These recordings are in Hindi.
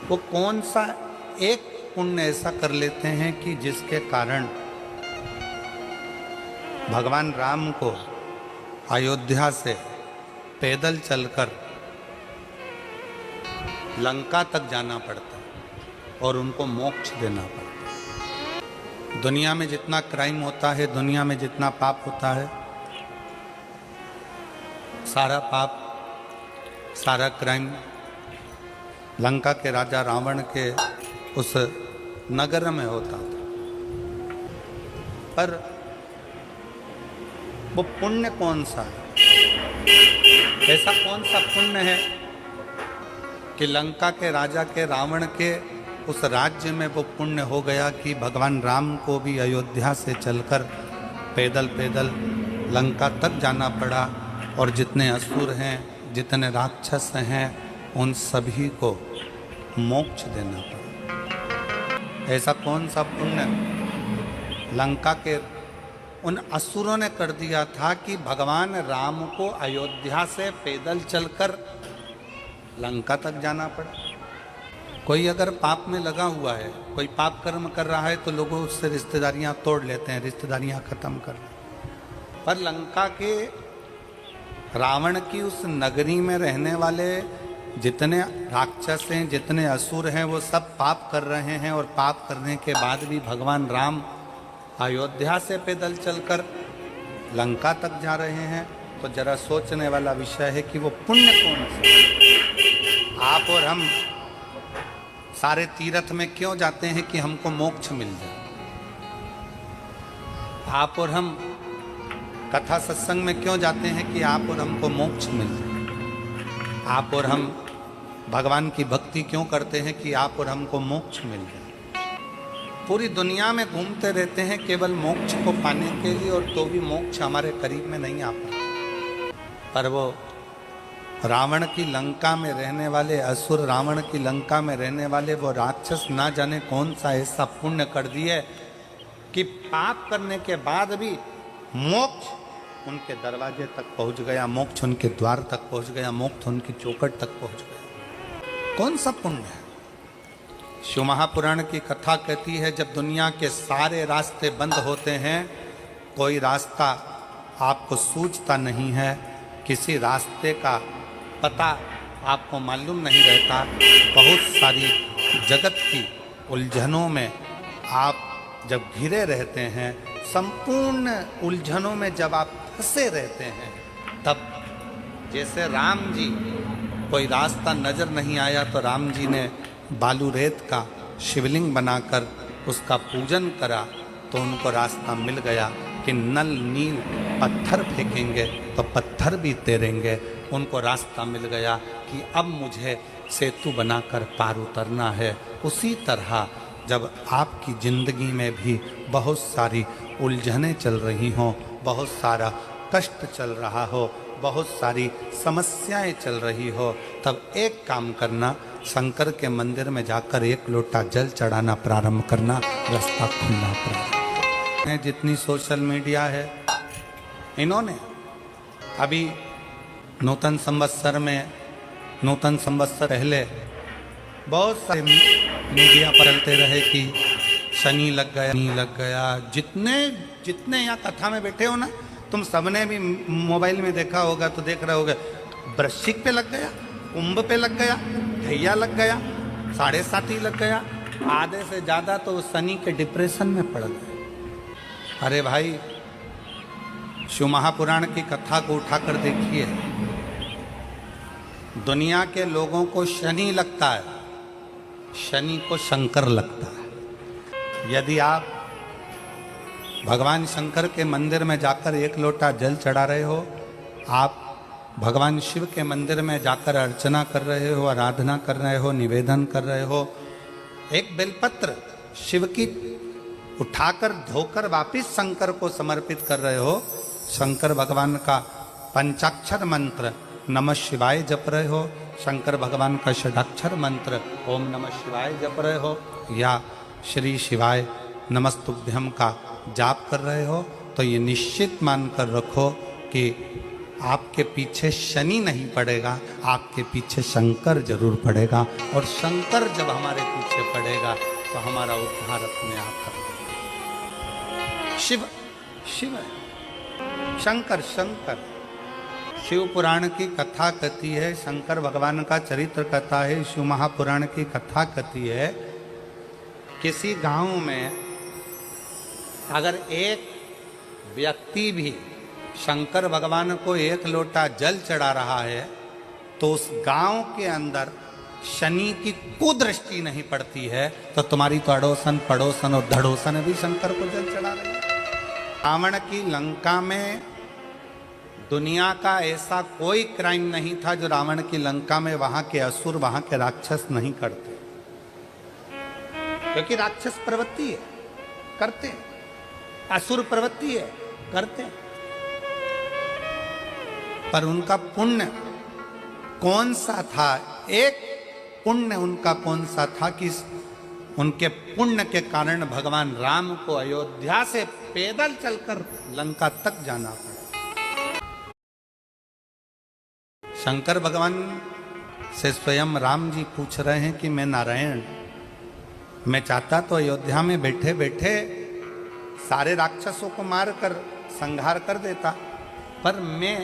वो कौन सा एक पुण्य ऐसा कर लेते हैं कि जिसके कारण भगवान राम को अयोध्या से पैदल चलकर लंका तक जाना पड़ता है और उनको मोक्ष देना पड़ता है। दुनिया में जितना क्राइम होता है, दुनिया में जितना पाप होता है, सारा पाप, सारा क्राइम लंका के राजा रावण के उस नगर में होता था। पर वो पुण्य कौन सा है? ऐसा कौन सा पुण्य है कि लंका के राजा के रावण के उस राज्य में वो पुण्य हो गया कि भगवान राम को भी अयोध्या से चलकर पैदल पैदल लंका तक जाना पड़ा और जितने असुर हैं, जितने राक्षस हैं, उन सभी को मोक्ष देना पड़ा। ऐसा कौन सा पुण्य लंका के उन असुरों ने कर दिया था कि भगवान राम को अयोध्या से पैदल चलकर लंका तक जाना पड़ा। कोई अगर पाप में लगा हुआ है, कोई पाप कर्म कर रहा है, तो लोगों उससे रिश्तेदारियां तोड़ लेते हैं, रिश्तेदारियां खत्म कर लेते हैं। पर लंका के रावण की उस नगरी में रहने वाले जितने राक्षस हैं, जितने असुर हैं, वो सब पाप कर रहे हैं और पाप करने के बाद भी भगवान राम अयोध्या से पैदल चलकर लंका तक जा रहे हैं। तो जरा सोचने वाला विषय है कि वो पुण्य कौन सा। आप और हम सारे तीर्थ में क्यों जाते हैं कि हमको मोक्ष मिल जाए। आप और हम कथा सत्संग में क्यों जाते हैं कि आप और हमको मोक्ष मिल जाए। आप और हम भगवान की भक्ति क्यों करते हैं कि आप और हमको मोक्ष मिल जाए। पूरी दुनिया में घूमते रहते हैं केवल मोक्ष को पाने के लिए, और तो भी मोक्ष हमारे करीब में नहीं आ पाता। पर वो रावण की लंका में रहने वाले असुर, रावण की लंका में रहने वाले वो राक्षस ना जाने कौन सा ऐसा पुण्य कर दिए कि पाप करने के बाद भी मोक्ष उनके दरवाजे तक पहुंच गया, मोक्ष उनके द्वार तक पहुंच गया, मोक्ष उनकी चौखट तक पहुंच गया। कौन सा पुण्य है? शिव महापुराण की कथा कहती है, जब दुनिया के सारे रास्ते बंद होते हैं, कोई रास्ता आपको सूझता नहीं है, किसी रास्ते का पता आपको मालूम नहीं रहता, बहुत सारी जगत की उलझनों में आप जब घिरे रहते हैं, संपूर्ण उलझनों में जब आप फंसे रहते हैं, तब जैसे राम जी कोई रास्ता नजर नहीं आया तो राम जी ने बालू रेत का शिवलिंग बनाकर उसका पूजन करा तो उनको रास्ता मिल गया कि नल नील पत्थर फेंकेंगे तो पत्थर भी तैरेंगे। उनको रास्ता मिल गया कि अब मुझे सेतु बनाकर पार उतरना है। उसी तरह जब आपकी ज़िंदगी में भी बहुत सारी उलझनें चल रही हों, बहुत सारा कष्ट चल रहा हो, बहुत सारी समस्याएं चल रही हो, तब एक काम करना, शंकर के मंदिर में जाकर एक लोटा जल चढ़ाना प्रारंभ करना, रास्ता खुलना प्रारंभ। जितनी सोशल मीडिया है, इन्होंने अभी नूतन संवत्सर में, नूतन संवत्सर पहले बहुत सारे मीडिया पर चलते रहे कि शनि लग गया, शनि लग गया। जितने यहाँ कथा में बैठे हो ना, तुम सबने भी मोबाइल में देखा होगा तो देख रहे होगे, वृश्चिक पे लग गया, कुंभ पे लग गया, ढैया लग गया, 7.5 लग गया, आधे से ज़्यादा तो शनि के डिप्रेशन में पड़ गए। अरे भाई, शिव महापुराण की कथा को उठाकर देखिए, दुनिया के लोगों को शनि लगता है, शनि को शंकर लगता है। यदि आप भगवान शंकर के मंदिर में जाकर एक लोटा जल चढ़ा रहे हो, आप भगवान शिव के मंदिर में जाकर अर्चना कर रहे हो, आराधना कर रहे हो, निवेदन कर रहे हो, एक बेलपत्र शिव की उठाकर धोकर वापिस शंकर को समर्पित कर रहे हो, शंकर भगवान का पंचाक्षर मंत्र नमः शिवाय जप रहे हो, शंकर भगवान का षडाक्षर मंत्र ओम नमः शिवाय जप रहे हो, या श्री शिवाय नमस्तुभ्यम का जाप कर रहे हो, तो ये निश्चित मानकर रखो कि आपके पीछे शनि नहीं पड़ेगा, आपके पीछे शंकर जरूर पड़ेगा। और शंकर जब हमारे पीछे पड़ेगा तो हमारा उद्धार अपने आप कर। शिव शिव शंकर शंकर शिव पुराण की कथा कथी है, शंकर भगवान का चरित्र कथा है, शिव महापुराण की कथा कथी है। किसी गांव में अगर एक व्यक्ति भी शंकर भगवान को एक लोटा जल चढ़ा रहा है तो उस गांव के अंदर शनि की कुदृष्टि नहीं पड़ती है, तो तुम्हारी तो अड़ोसन पड़ोसन और धड़ोसन भी शंकर को जल चढ़ा रहे हैं। रावण की लंका में दुनिया का ऐसा कोई क्राइम नहीं था जो रावण की लंका में वहां के असुर वहां के राक्षस नहीं करते, क्योंकि राक्षस प्रवृत्ति है करते, असुर प्रवृत्ति है करते, पर उनका पुण्य कौन सा था? एक पुण्य उनका कौन सा था कि उनके पुण्य के कारण भगवान राम को अयोध्या से पैदल चलकर लंका तक जाना पड़ा। शंकर भगवान से स्वयं राम जी पूछ रहे हैं कि मैं नारायण, मैं चाहता तो अयोध्या में बैठे बैठे सारे राक्षसों को मारकर संहार कर देता, पर मैं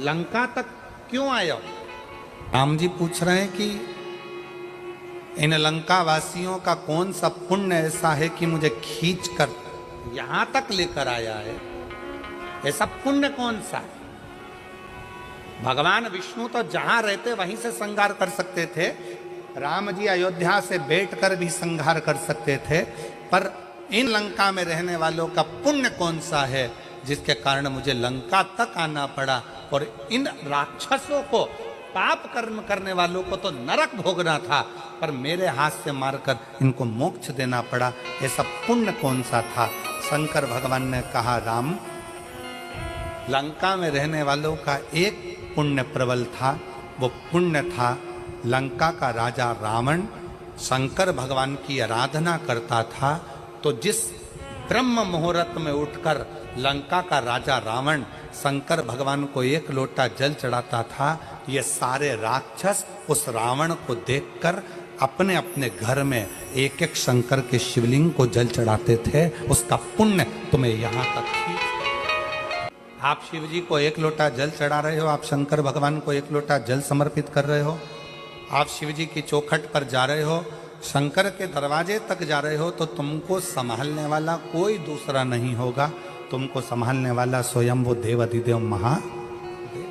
लंका तक क्यों आया? राम जी पूछ रहे हैं कि इन लंका वासियों का कौन सा पुण्य ऐसा है कि मुझे खींच कर यहां तक लेकर आया है? ऐसा पुण्य कौन सा है? भगवान विष्णु तो जहां रहते वहीं से संहार कर सकते थे, राम जी अयोध्या से बैठकर भी संहार कर सकते थे, पर इन लंका में रहने वालों का पुण्य कौन सा है जिसके कारण मुझे लंका तक आना पड़ा? और इन राक्षसों को, पाप कर्म करने वालों को तो नरक भोगना था, पर मेरे हाथ से मारकर इनको मोक्ष देना पड़ा। ऐसा पुण्य कौन सा था? शंकर भगवान ने कहा, राम, लंका में रहने वालों का एक पुण्य प्रबल था, वो पुण्य था लंका का राजा रावण शंकर भगवान की आराधना करता था, तो जिस ब्रह्म मुहूर्त में उठकर लंका का राजा रावण शंकर भगवान को एक लोटा जल चढ़ाता था, ये सारे राक्षस उस रावण को देखकर अपने अपने घर में एक एक शंकर के शिवलिंग को जल चढ़ाते थे। उसका पुण्य तुम्हें यहाँ तक खींच। आप शिव जी को एक लोटा जल चढ़ा रहे हो, आप शंकर भगवान को एक लोटा जल समर्पित कर रहे हो, आप शिव जी की चौखट पर जा रहे हो, शंकर के दरवाजे तक जा रहे हो, तो तुमको संभालने वाला कोई दूसरा नहीं होगा, तुमको संभालने वाला स्वयं वो देव अधिदेव महादेव,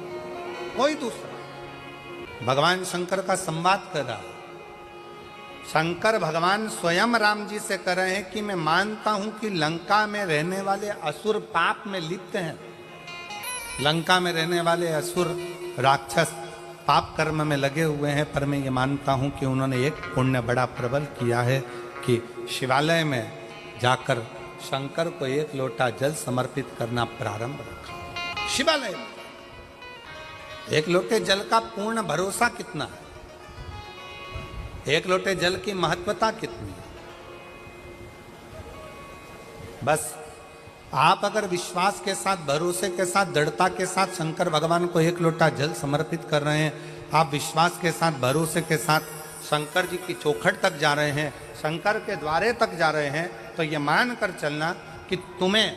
कोई दूसरा। भगवान शंकर का संवाद कर रहा, शंकर भगवान स्वयं राम जी से कह रहे हैं कि मैं मानता हूं कि लंका में रहने वाले असुर पाप में लिप्त हैं, लंका में रहने वाले असुर राक्षस पाप कर्म में लगे हुए हैं, पर मैं ये मानता हूं कि उन्होंने एक पुण्य बड़ा प्रबल किया है कि शिवालय में जाकर शंकर को एक लोटा जल समर्पित करना प्रारंभ रखा। शिवालय में एक लोटे जल का पूर्ण भरोसा कितना है, एक लोटे जल की महत्वता कितनी है? बस आप अगर विश्वास के साथ, भरोसे के साथ, दृढ़ता के साथ शंकर भगवान को एक लोटा जल समर्पित कर रहे हैं, आप विश्वास के साथ, भरोसे के साथ शंकर जी की चौखट तक जा रहे हैं, शंकर के द्वारे तक जा रहे हैं, तो ये मान कर चलना कि तुम्हें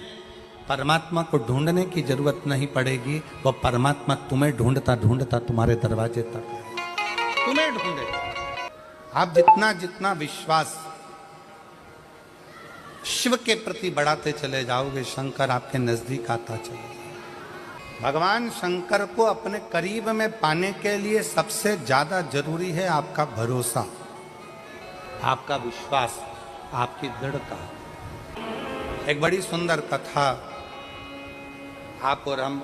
परमात्मा को ढूंढने की जरूरत नहीं पड़ेगी, वो परमात्मा तुम्हें ढूंढता ढूंढता तुम्हारे दरवाजे तक आएगा, तुम्हें ढूंढेगा। आप जितना जितना विश्वास शिव के प्रति बढ़ाते चले जाओगे, शंकर आपके नजदीक आता चलेगा। भगवान शंकर को अपने करीब में पाने के लिए सबसे ज्यादा जरूरी है आपका भरोसा, आपका विश्वास, आपकी दृढ़ता। एक बड़ी सुंदर कथा आप और हम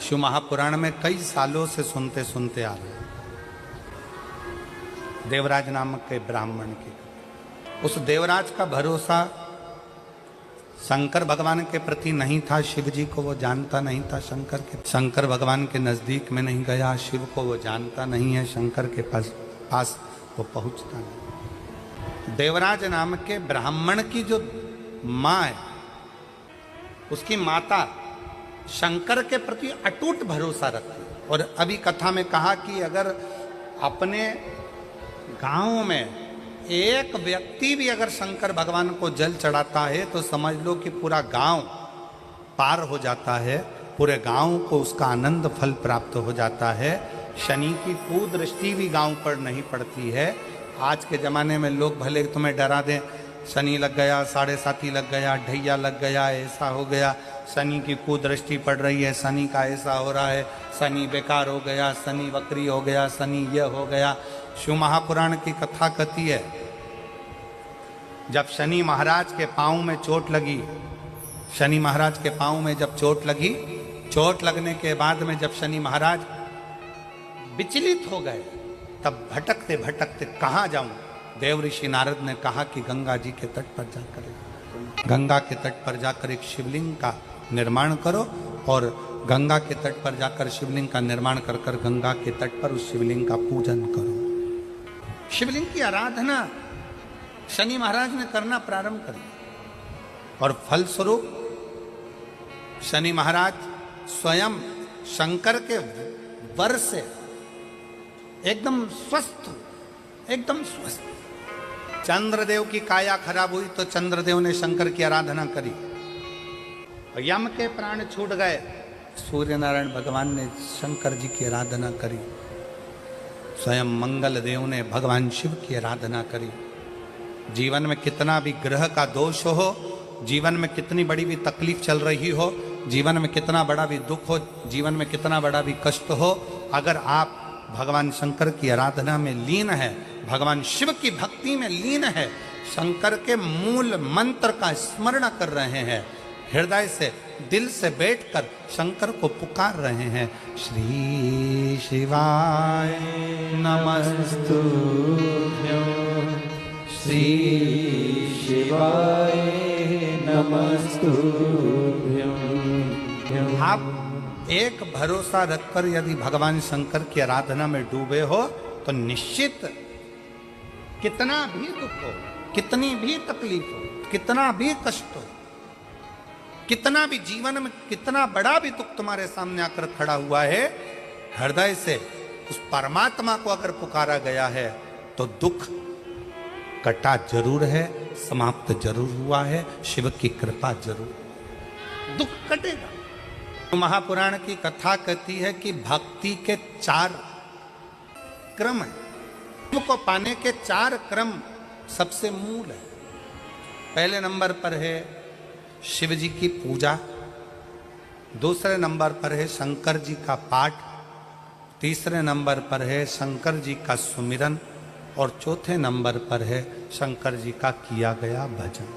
शिव महापुराण में कई सालों से सुनते सुनते आ रहे हैं। देवराज नामक के ब्राह्मण की, उस देवराज का भरोसा शंकर भगवान के प्रति नहीं था, शिव जी को वो जानता नहीं था, शंकर भगवान के नजदीक में नहीं गया, शिव को वो जानता नहीं है, शंकर के पास वो पहुंचता नहीं। देवराज नाम के ब्राह्मण की जो माँ है, उसकी माता शंकर के प्रति अटूट भरोसा रखती है। और अभी कथा में कहा कि अगर अपने गांव में एक व्यक्ति भी अगर शंकर भगवान को जल चढ़ाता है तो समझ लो कि पूरा गांव पार हो जाता है, पूरे गांव को उसका आनंद फल प्राप्त हो जाता है। शनि की कुदृष्टि भी गांव पर नहीं पड़ती है। आज के ज़माने में लोग भले तुम्हें डरा दें, शनि लग गया, साढ़े साथी लग गया, ढैया लग गया, ऐसा हो गया, शनि की कुदृष्टि पड़ रही है, शनि का ऐसा हो रहा है, शनि बेकार हो गया, शनि वक्री हो गया, शनि यह हो गया। शिव महापुराण की कथा कहती है जब शनि महाराज के पाँव में चोट लगी, शनि महाराज के पाँव में जब चोट लगी, चोट लगने के बाद में जब शनि महाराज विचलित हो गए, तब भटकते भटकते कहाँ जाऊं, देव ऋषि नारद ने कहा कि गंगा जी के तट पर जाकर, गंगा के तट पर जाकर एक शिवलिंग का निर्माण करो और गंगा के तट पर जाकर शिवलिंग का निर्माण कर कर गंगा के तट पर उस शिवलिंग का पूजन करो। शिवलिंग की आराधना शनि महाराज ने करना प्रारंभ कर दिया और फलस्वरूप शनि महाराज स्वयं शंकर के वर से एकदम स्वस्थ, एकदम स्वस्थ। चंद्रदेव की काया खराब हुई तो चंद्रदेव ने शंकर की आराधना करी, यम के प्राण छूट गए, सूर्य नारायण भगवान ने शंकर जी की आराधना करी, स्वयं मंगल देव ने भगवान शिव की आराधना करी। जीवन में कितना भी ग्रह का दोष हो, जीवन में कितनी बड़ी भी तकलीफ चल रही हो, जीवन में कितना बड़ा भी दुख हो, जीवन में कितना बड़ा भी कष्ट हो, अगर आप भगवान शंकर की आराधना में लीन है, भगवान शिव की भक्ति में लीन है, शंकर के मूल मंत्र का स्मरण कर रहे हैं, हृदय से दिल से बैठकर शंकर को पुकार रहे हैं, श्री शिवाय नमस्तुभ्यं, श्री शिवाय नमस्तुभ्यं। आप एक भरोसा रखकर यदि भगवान शंकर की आराधना में डूबे हो तो निश्चित कितना भी दुख हो, कितनी भी तकलीफ हो, कितना भी कष्ट हो, कितना भी जीवन में कितना बड़ा भी दुख तुम्हारे सामने आकर खड़ा हुआ है, हृदय से उस परमात्मा को अगर पुकारा गया है तो दुख कटा जरूर है, समाप्त जरूर हुआ है, शिव की कृपा जरूर, दुख कटेगा। महापुराण की कथा कहती है कि भक्ति के 4 क्रम है, शिव को पाने के 4 क्रम सबसे मूल है। पहले नंबर पर है शिव जी की पूजा, दूसरे नंबर पर है शंकर जी का पाठ, तीसरे नंबर पर है शंकर जी का सुमिरन और चौथे नंबर पर है शंकर जी का किया गया भजन।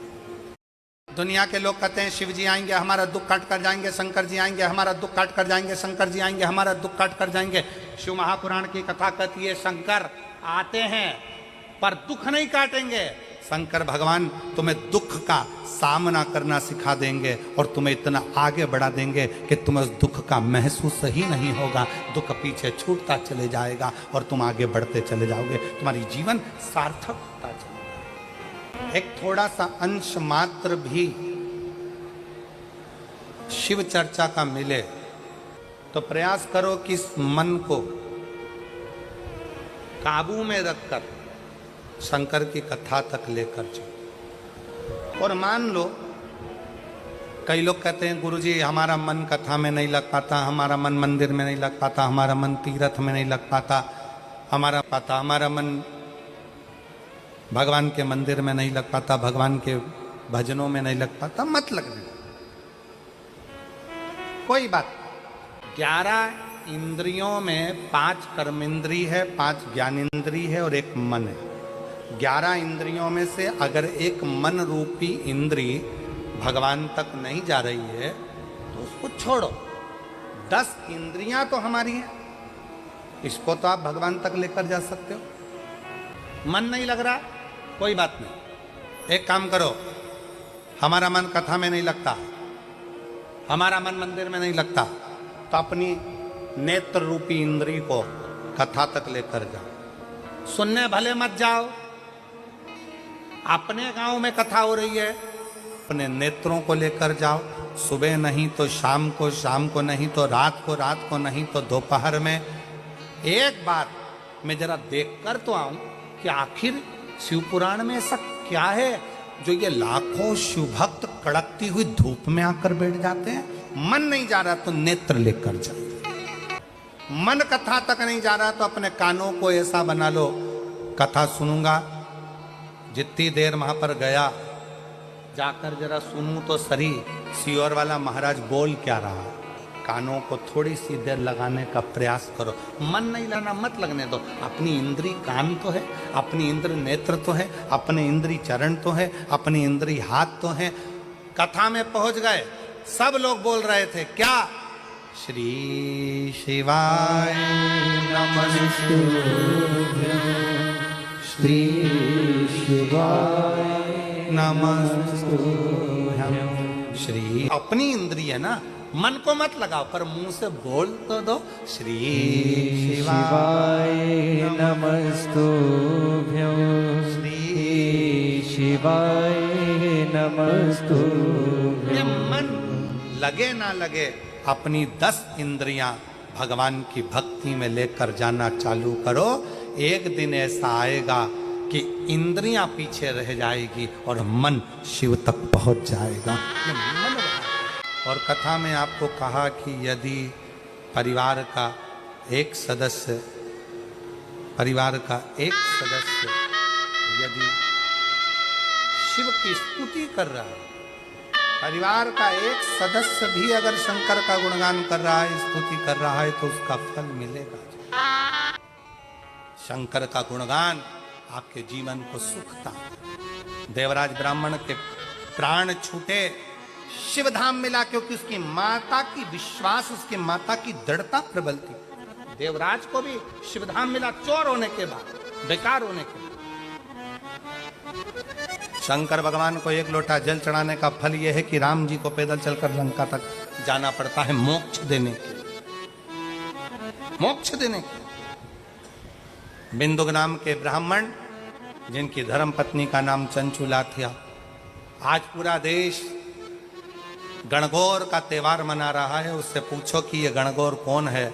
दुनिया के लोग कहते हैं शिव जी आएंगे हमारा दुख काट कर जाएंगे, शंकर जी आएंगे हमारा दुख काट कर जाएंगे, शंकर जी आएंगे हमारा दुख काट कर जाएंगे। शिव महापुराण की कथा कहती है शंकर आते हैं पर दुख नहीं काटेंगे। शंकर भगवान तुम्हें दुख का सामना करना सिखा देंगे और तुम्हें इतना आगे बढ़ा देंगे कि तुम्हें उस दुख का महसूस ही नहीं होगा, दुख पीछे छूटता चले जाएगा और तुम आगे बढ़ते चले जाओगे, तुम्हारी जीवन सार्थक होता चलेगा। एक थोड़ा सा अंश मात्र भी शिव चर्चा का मिले तो प्रयास करो कि इस मन को काबू में रखकर शंकर की कथा तक लेकर चलो। और मान लो कई लोग कहते हैं गुरुजी हमारा मन कथा में नहीं लग पाता, हमारा मन मंदिर में नहीं लग पाता, हमारा मन तीर्थ में नहीं लग पाता, हमारा मन भगवान के मंदिर में नहीं लग पाता, भगवान के भजनों में नहीं लग पाता। मत लगने, कोई बात। 11 इंद्रियों में 5 कर्मेंद्री है, 5 ज्ञानेंद्री है और 1 मन है। 11 इंद्रियों में से अगर एक मन रूपी इंद्री भगवान तक नहीं जा रही है तो उसको छोड़ो। 10 इंद्रियां तो हमारी हैं, इसको तो आप भगवान तक लेकर जा सकते हो। मन नहीं लग रहा, कोई बात नहीं, एक काम करो, हमारा मन कथा में नहीं लगता, हमारा मन मंदिर में नहीं लगता, तो अपनी नेत्र रूपी इंद्री को कथा तक लेकर जाओ। सुनने भले मत जाओ, अपने गांव में कथा हो रही है, अपने नेत्रों को लेकर जाओ सुबह नहीं तो शाम को नहीं तो रात को नहीं तो दोपहर में। एक बार मैं जरा देख कर तो आऊं कि आखिर शिव पुराण में ऐसा क्या है जो ये लाखों शिव भक्त कड़कती हुई धूप में आकर बैठ जाते हैं। मन नहीं जा रहा तो नेत्र लेकर जाए, मन कथा तक नहीं जा रहा तो अपने कानों को ऐसा बना लो कथा सुनूंगा। जितनी देर वहां पर गया जाकर जरा सुनूं तो सही सियोर वाला महाराज बोल क्या रहा। कानों को थोड़ी सी देर लगाने का प्रयास करो, मन नहीं लगाना मत लगने दो। अपनी इंद्री कान तो है, अपनी इंद्र नेत्र तो है, अपने इंद्री चरण तो है, अपनी इंद्री हाथ तो है। कथा में पहुंच गए, सब लोग बोल रहे थे क्या, श्री शिवाय नमस्तुभ्यं, श्री शिवाय नमस्तुभ्यं। श्री अपनी इंद्री है ना, मन को मत लगाओ पर मुंह से बोल तो दो, श्री शिवाय नमस्तुभ्यं, श्री शिवाय नमस्तुभ्यं। ये मन लगे ना लगे अपनी 10 इंद्रियां भगवान की भक्ति में लेकर जाना चालू करो। एक दिन ऐसा आएगा कि इंद्रियां पीछे रह जाएगी और मन शिव तक पहुंच जाएगा। ये मन रहा। और कथा में आपको कहा कि यदि परिवार का एक सदस्य यदि शिव की स्तुति कर रहा है, परिवार का एक सदस्य भी अगर शंकर का गुणगान कर रहा है, स्तुति कर रहा है, तो उसका फल मिलेगा। शंकर का गुणगान आपके जीवन को सुखता। देवराज ब्राह्मण के प्राण छूटे, शिव धाम मिला क्योंकि उसकी माता की विश्वास, उसकी माता की दृढ़ता प्रबल थी। देवराज को भी शिव धाम मिला चोर होने के बाद, बेकार होने के बाद। शंकर भगवान को एक लोटा जल चढ़ाने का फल यह है कि राम जी को पैदल चलकर लंका तक जाना पड़ता है मोक्ष देने के लिए, मोक्ष देने के। बिंदुक नाम के ब्राह्मण जिनकी धर्म पत्नी का नाम चंचुला था, आज पूरा देश गणगौर का त्योहार मना रहा है। उससे पूछो कि ये गणगौर कौन है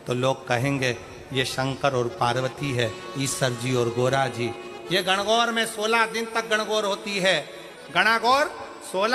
तो लोग कहेंगे ये शंकर और पार्वती है, ईश्वर जी और गोरा जी। ये गणगौर में 16 दिन तक गणगौर होती है। गणागौर 16